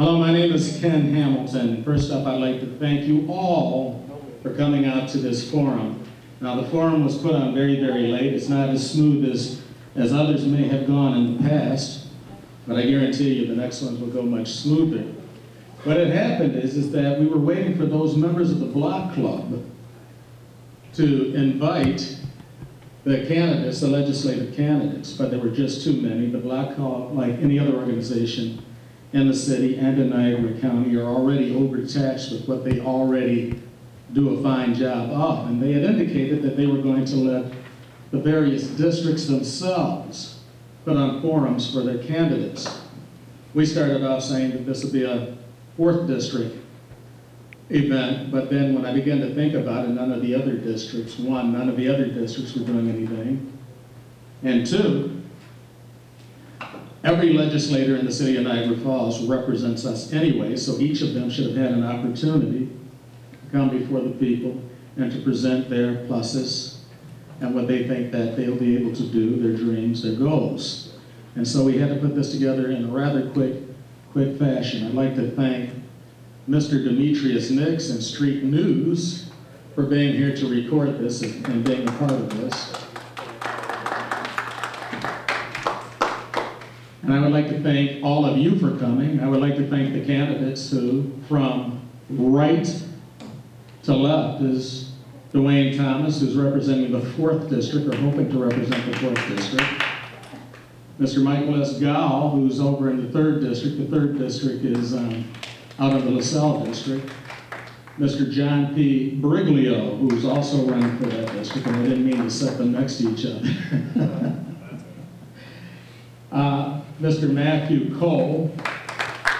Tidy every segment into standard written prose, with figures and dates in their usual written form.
Hello, my name is Ken Hamilton. First up, I'd like to thank you all for coming out to this forum. Now, the forum was put on very, very late. It's not as smooth as others may have gone in the past, but I guarantee you the next ones will go much smoother. What had happened is that we were waiting for those members of the block club to invite the candidates, the legislative candidates, but there were just too many. The block club, like any other organization in the city and in Niagara County, are already overtaxed with what they already do a fine job of. And they had indicated that they were going to let the various districts themselves put on forums for their candidates. We started off saying that this would be a 4th district event, but then when I began to think about it, none of the other districts, one, none of the other districts were doing anything, and two, every legislator in the city of Niagara Falls represents us anyway, so each of them should have had an opportunity to come before the people and to present their pluses and what they think that they'll be able to do, their dreams, their goals. And so we had to put this together in a rather quick fashion. I'd like to thank Mr. Demetrius Nix and Street News for being here to record this and being a part of this. And I would like to thank all of you for coming. I would like to thank the candidates who, from right to left, is Dwayne Thomas, who's representing the 4th district, or hoping to represent the 4th district. Mr. Michael S. Gall, who's over in the 3rd district. The 3rd district is out of the LaSalle district. Mr. John P. Briglio, who's also running for that district, and I didn't mean to set them next to each other. Mr. Matthew Cole,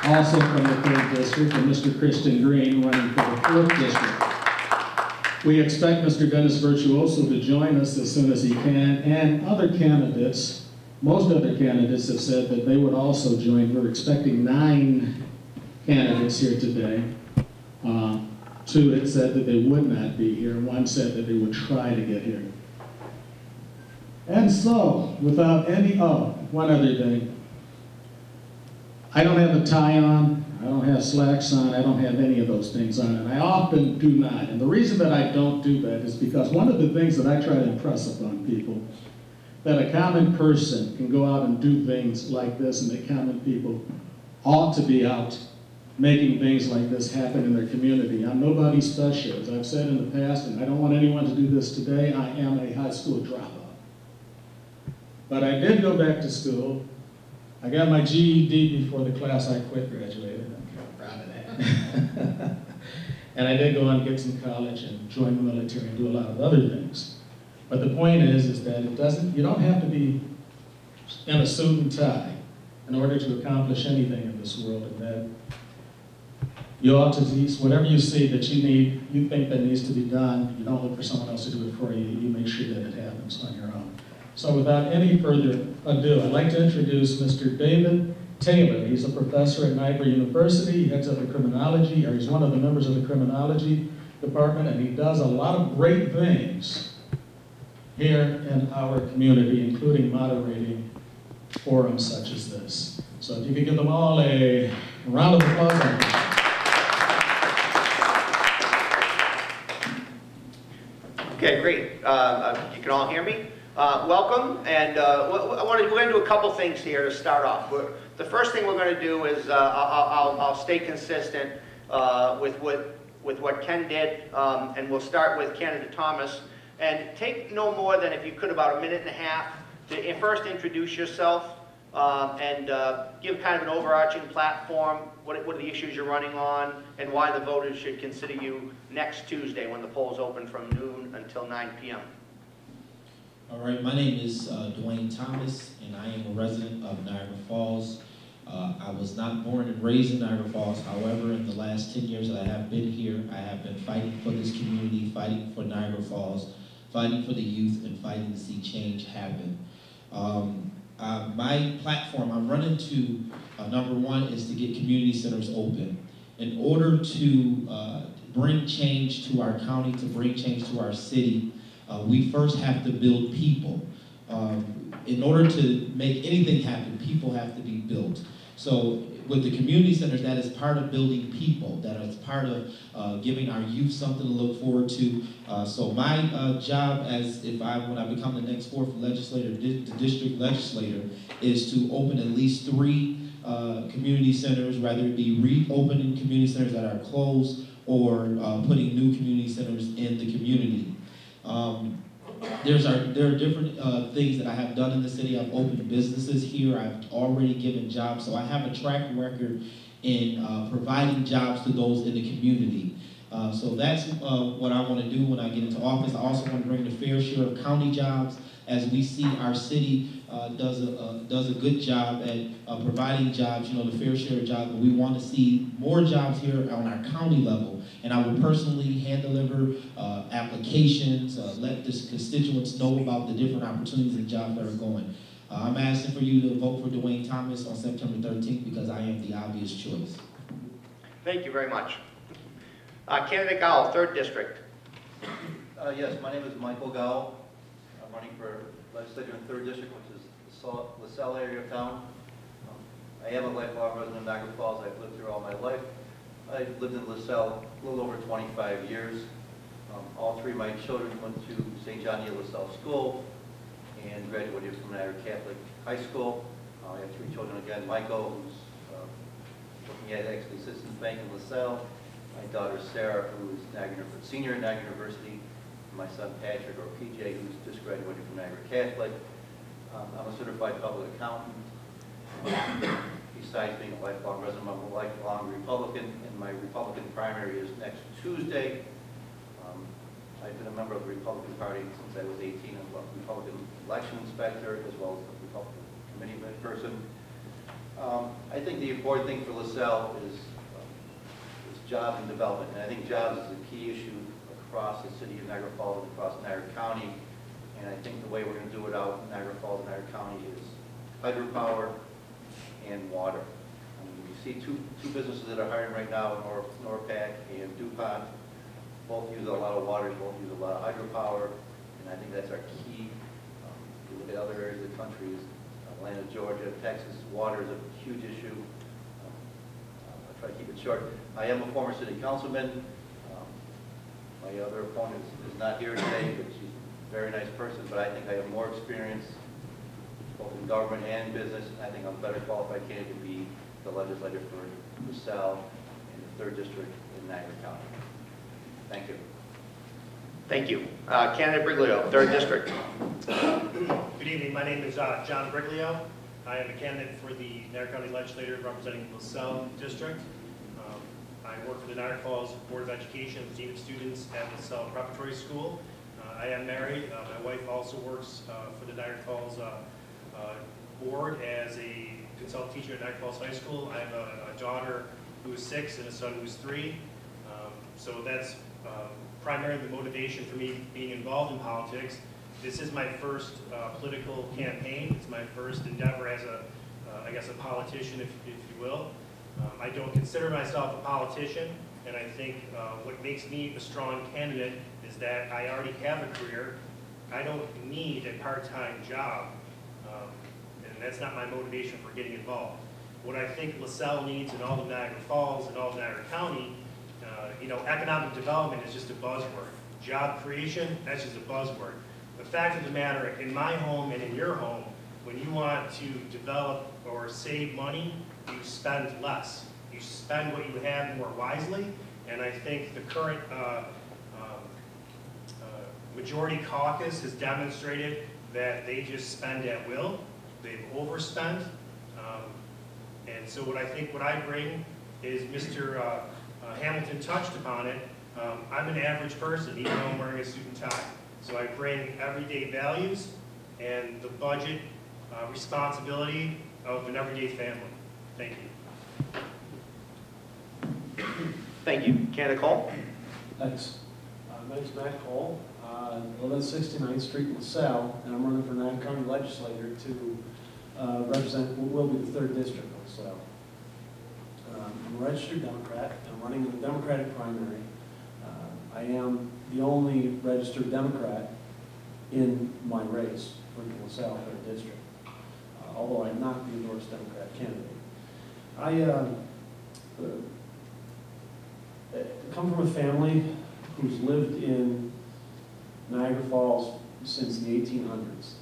also from the 3rd district, and Mr. Christian Green, running for the 4th district. We expect Mr. Dennis Virtuoso to join us as soon as he can, and other candidates, most other candidates have said that they would also join. We're expecting 9 candidates here today. 2 had said that they would not be here. 1 said that they would try to get here. And so, without any, one other thing. I don't have a tie on, I don't have slacks on, I don't have any of those things on, and I often do not. And the reason that I don't do that is because one of the things that I try to impress upon people, that a common person can go out and do things like this, and that common people ought to be out making things like this happen in their community. I'm nobody special. As I've said in the past, and I don't want anyone to do this today, I am a high school dropout. But I did go back to school. I got my GED before the class I quit graduated. I'm kind of proud of that. And I did go on to get some college and join the military and do a lot of other things. But the point is that you don't have to be in a suit and tie in order to accomplish anything in this world, and that you ought to, whatever you see that you think that needs to be done, you don't look for someone else to do it for you, you make sure that it happens on your own. So without any further ado, I'd like to introduce Mr. David Taylor. He's a professor at Niagara University. He heads up the criminology, or he's one of the members of the criminology department, and he does a lot of great things here in our community, including moderating forums such as this. So if you could give them all a round of applause. Okay, great. You can all hear me. Welcome, and we're going to do a couple things here to start off. The first thing we're going to do is I'll stay consistent with what Ken did, and we'll start with candidate Thomas. And take no more than, if you could, about 1.5 minutes to first introduce yourself and give kind of an overarching platform. What are the issues you're running on, and why the voters should consider you next Tuesday when the polls open from noon until 9 p.m. All right, my name is Dwayne Thomas, and I am a resident of Niagara Falls. I was not born and raised in Niagara Falls. However, in the last 10 years that I have been here, I have been fighting for this community, fighting for Niagara Falls, fighting for the youth, and fighting to see change happen. My platform I'm running to, number one, is to get community centers open. In order to bring change to our county, to bring change to our city, we first have to build people. In order to make anything happen, people have to be built. So with the community centers, that is part of building people, that is part of giving our youth something to look forward to. So my job when I become the next fourth legislator, the district legislator, is to open at least 3 community centers, whether it be reopening community centers that are closed or putting new community centers in the community. There are different things that I have done in the city. I've opened businesses here. I've already given jobs. So I have a track record in providing jobs to those in the community. So that's what I want to do when I get into office. I also want to bring the fair share of county jobs, as we see our city does a good job at providing jobs, the fair share of jobs, but we want to see more jobs here on our county level. And I will personally hand deliver applications, let the constituents know about the different opportunities and jobs that are going. I'm asking for you to vote for Dwayne Thomas on September 13th because I am the obvious choice. Thank you very much. Candidate Gowell, 3rd District. Yes, my name is Michael Gowell. I'm running for legislature in 3rd District, which is the LaSalle area of town. I am a lifelong resident of Niagara Falls. I've lived here all my life. I've lived in LaSalle a little over 25 years. All 3 of my children went to St. John Neal LaSalle School and graduated from Niagara Catholic High School. I have 3 children again. Michael, who's working at actually Citizens Bank in LaSalle. My daughter Sarah, who is senior at Niagara University. And my son Patrick, or PJ, who's just graduated from Niagara Catholic. I'm a certified public accountant. Besides being a lifelong resident, I'm a lifelong Republican, and my Republican primary is next Tuesday. I've been a member of the Republican Party since I was 18. I'm a Republican election inspector as well as a Republican committee person. I think the important thing for LaSalle is jobs and development, and I think jobs is a key issue across the city of Niagara Falls and across Niagara County. And I think the way we're going to do it out in Niagara Falls and Niagara County is hydropower and water. You see two businesses that are hiring right now, Norpac and DuPont. Both use a lot of water, both use a lot of hydropower, and I think that's our key. If you look at other areas of the country, Atlanta, Georgia, Texas, water is a huge issue. I'll try to keep it short. I am a former city councilman. My other opponent is not here today, but she's a very nice person, but I think I have more experience both in government and business. I think I'm a better qualified candidate to be the legislator for LaSalle in the 3rd District in Niagara County. Thank you. Thank you. Candidate Briglio, 3rd District. Good evening. My name is John Briglio. I am a candidate for the Niagara County Legislature representing the LaSalle District. I work for the Niagara Falls Board of Education as Dean of Students at LaSalle Preparatory School. I am married. My wife also works for the Niagara Falls Board as a consultant teacher at Niagara Falls High School. I have a daughter who is 6 and a son who is 3. So that's primarily the motivation for me being involved in politics. This is my first political campaign. It's my first endeavor as I guess a politician, if you will. I don't consider myself a politician, and I think what makes me a strong candidate is that I already have a career. I don't need a part-time job, and that's not my motivation for getting involved. What I think LaSalle needs in all of Niagara Falls and all of Niagara County, economic development is just a buzzword. Job creation, that's just a buzzword. The fact of the matter, in my home and in your home, when you want to develop or save money, you spend less. You spend what you have more wisely, and I think the current majority caucus has demonstrated that they just spend at will. They've overspent, and so what I bring is Mr. Hamilton touched upon it. I'm an average person, even though I'm wearing a suit and tie. So I bring everyday values and the budget responsibility of an everyday family. Thank you. Thank you. Candidate Cole? Thanks. My name's Matt Cole. I live at 69th Street in LaSalle, and I'm running for Niagara County Legislator to represent what will be the 3rd District of LaSalle. I'm a registered Democrat. I'm running in the Democratic primary. I am the only registered Democrat in my race for the LaSalle 3rd District, although I'm not the endorsed Democrat candidate. I come from a family who's lived in Niagara Falls since the 1800s,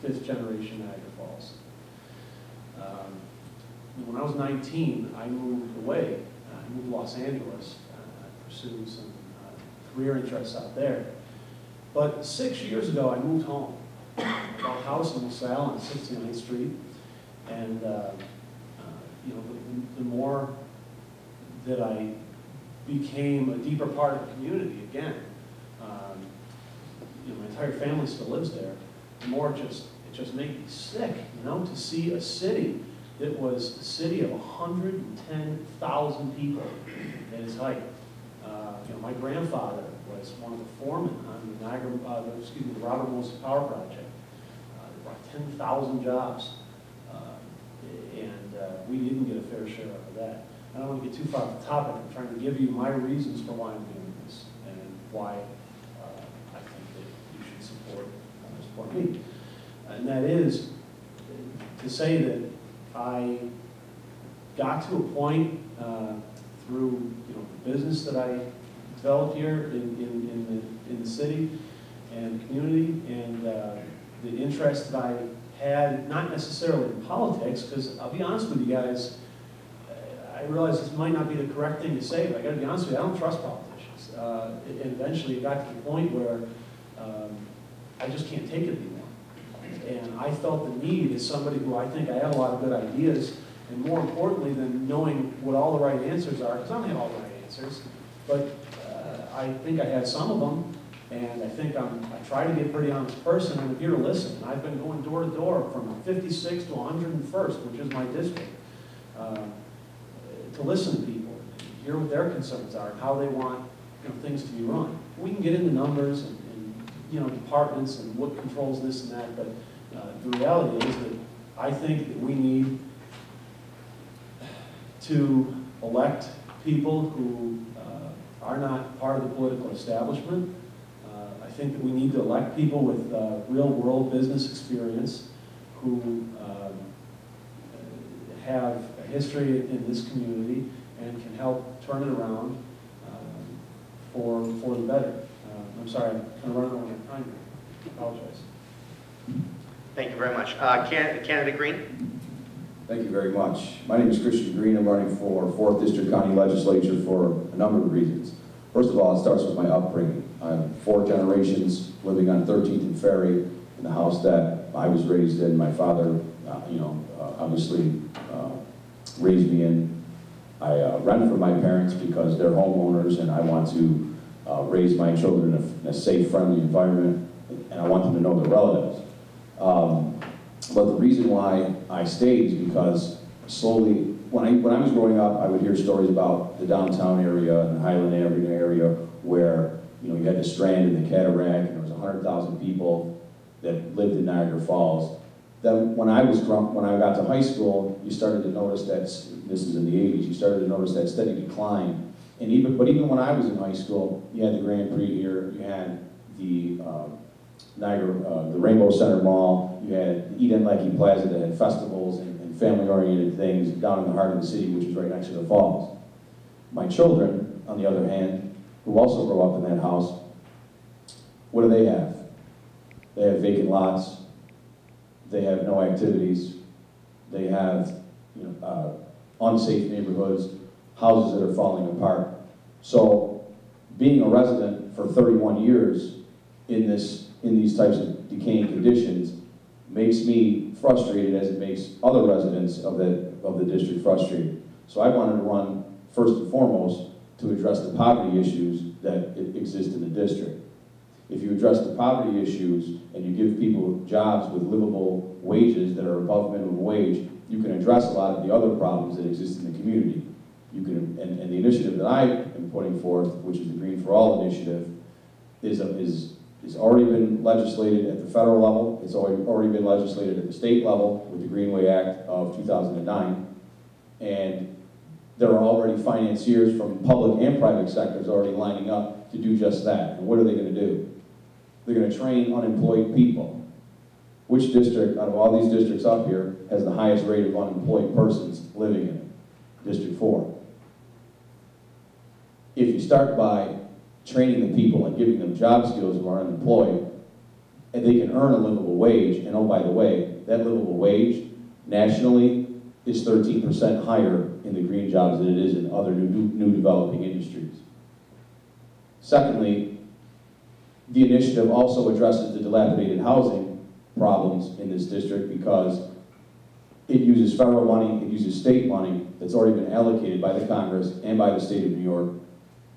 fifth generation Niagara Falls. When I was 19, I moved away. I moved to Los Angeles. I pursued some career interests out there. But 6 years ago, I moved home. Bought a house in LaSalle on 69th Street. And you know, the more that I became a deeper part of the community again, you know, my entire family still lives there, the more it just made me sick, you know, to see a city that was a city of 110,000 people at its height. You know, my grandfather was one of the foremen on the the Robert Wilson Power Project. They brought 10,000 jobs, and we didn't get a fair share of that. I don't want to get too far off the topic. I'm trying to give you my reasons for why I'm doing this and why I think that you should support me. And that is to say that I got to a point through the business that I developed here in the city and community, and the interest that I had, not necessarily in politics, because I'll be honest with you guys, I realize this might not be the correct thing to say, but I got to be honest with you, I don't trust politicians. And eventually it got to the point where I just can't take it anymore. And I felt the need as somebody who I think I have a lot of good ideas, and more importantly than knowing what all the right answers are, because I don't have all the right answers, but I think I had some of them, and I think I try to be a pretty honest person, and I'm here to listen. And I've been going door to door from 56 to 101st, which is my district, to listen to people, hear what their concerns are, and how they want things to be run. We can get into numbers and departments and what controls this and that, but the reality is that I think that we need to elect people who are not part of the political establishment. I think that we need to elect people with real-world business experience who have a history in this community and can help turn it around for the better. I'm sorry, I'm kind of running over my time here. I apologize. Thank you very much. Candidate Green? Thank you very much. My name is Christian Green. I'm running for 4th District County Legislature for a number of reasons. First of all, it starts with my upbringing. I'm 4 generations living on 13th and Ferry in the house that I was raised in. My father, obviously raised me in. I rent from my parents because they're homeowners, and I want to raise my children in a safe, friendly environment, and I want them to know their relatives. But the reason why I stayed is because slowly, when I was growing up, I would hear stories about the downtown area and the Highland Avenue area where you had the Strand and the Cataract, and there was 100,000 people that lived in Niagara Falls. Then when I got to high school, you started to notice that, this is in the 80s, you started to notice that steady decline. And even when I was in high school, you had the Grand Prix here, you had the the Rainbow Center Mall, you had the Eden Lecky Plaza that had festivals and family-oriented things down in the heart of the city, which is right next to the falls. My children, on the other hand, who also grow up in that house, what do they have? They have vacant lots, they have no activities, they have unsafe neighborhoods, houses that are falling apart. So being a resident for 31 years in these types of decaying conditions makes me frustrated, as it makes other residents of the district frustrated. So I wanted to run first and foremost to address the poverty issues that exist in the district. If you address the poverty issues and you give people jobs with livable wages that are above minimum wage, you can address a lot of the other problems that exist in the community. You can, and the initiative that I am putting forth, which is the Green for All initiative, is already been legislated at the federal level. It's already been legislated at the state level with the Greenway Act of 2009. And there are already financiers from public and private sectors already lining up to do just that. And what are they going to do? They're going to train unemployed people. Which district, out of all these districts up here, has the highest rate of unemployed persons living in it? District 4. If you start by training the people and giving them job skills who are unemployed, and they can earn a livable wage, and oh, by the way, that livable wage nationally is 13% higher in the green jobs than it is in other new developing industries. Secondly, the initiative also addresses the dilapidated housing problems in this district because it uses federal money, it uses state money that's already been allocated by the Congress and by the state of New York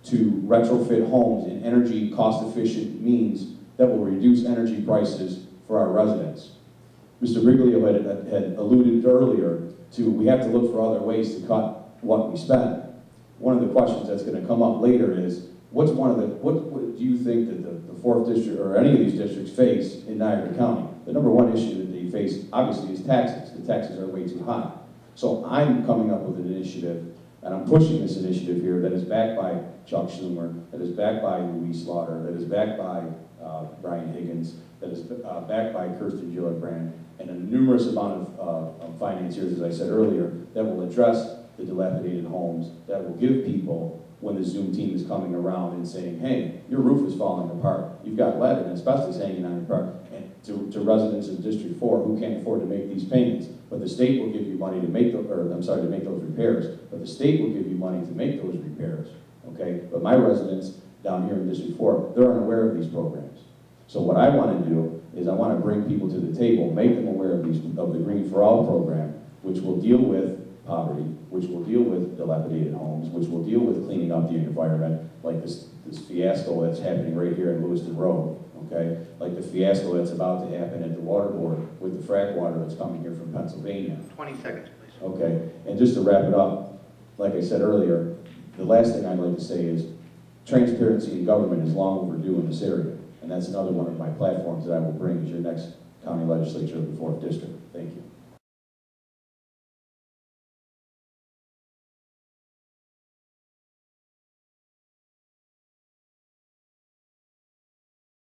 to retrofit homes in energy cost-efficient means that will reduce energy prices for our residents. Mr. Briglio had alluded earlier to we have to look for other ways to cut what we spend. One of the questions that's going to come up later is, what do you think that the 4th district or any of these districts face in Niagara County? The number one issue that they face, obviously, is taxes. The taxes are way too high. So I'm coming up with an initiative, and I'm pushing this initiative here that is backed by Chuck Schumer, that is backed by Louise Slaughter, that is backed by Brian Higgins, that is backed by Kirsten Gillibrand, and a numerous amount of financiers, as I said earlier, that will address the dilapidated homes, that will give people, when the Zoom team is coming around and saying, hey, your roof is falling apart, you've got lead and asbestos hanging on your part, and to residents of District 4 who can't afford to make these payments, but the state will give you money to make those, to make those repairs, but the state will give you money to make those repairs, okay? But my residents down here in District 4, they're unaware of these programs. So what I want to do is I want to bring people to the table, make them aware of the Green for All program, which will deal with poverty, which will deal with dilapidated homes, which will deal with cleaning up the environment, like this fiasco that's happening right here in Lewiston Road, okay? Like the fiasco that's about to happen at the water board with the frack water that's coming here from Pennsylvania. 20 seconds, please. Okay, and just to wrap it up, like I said earlier, the last thing I'd like to say is transparency in government is long overdue in this area, and that's another one of my platforms that I will bring as your next county legislature of the 4th District. Thank you.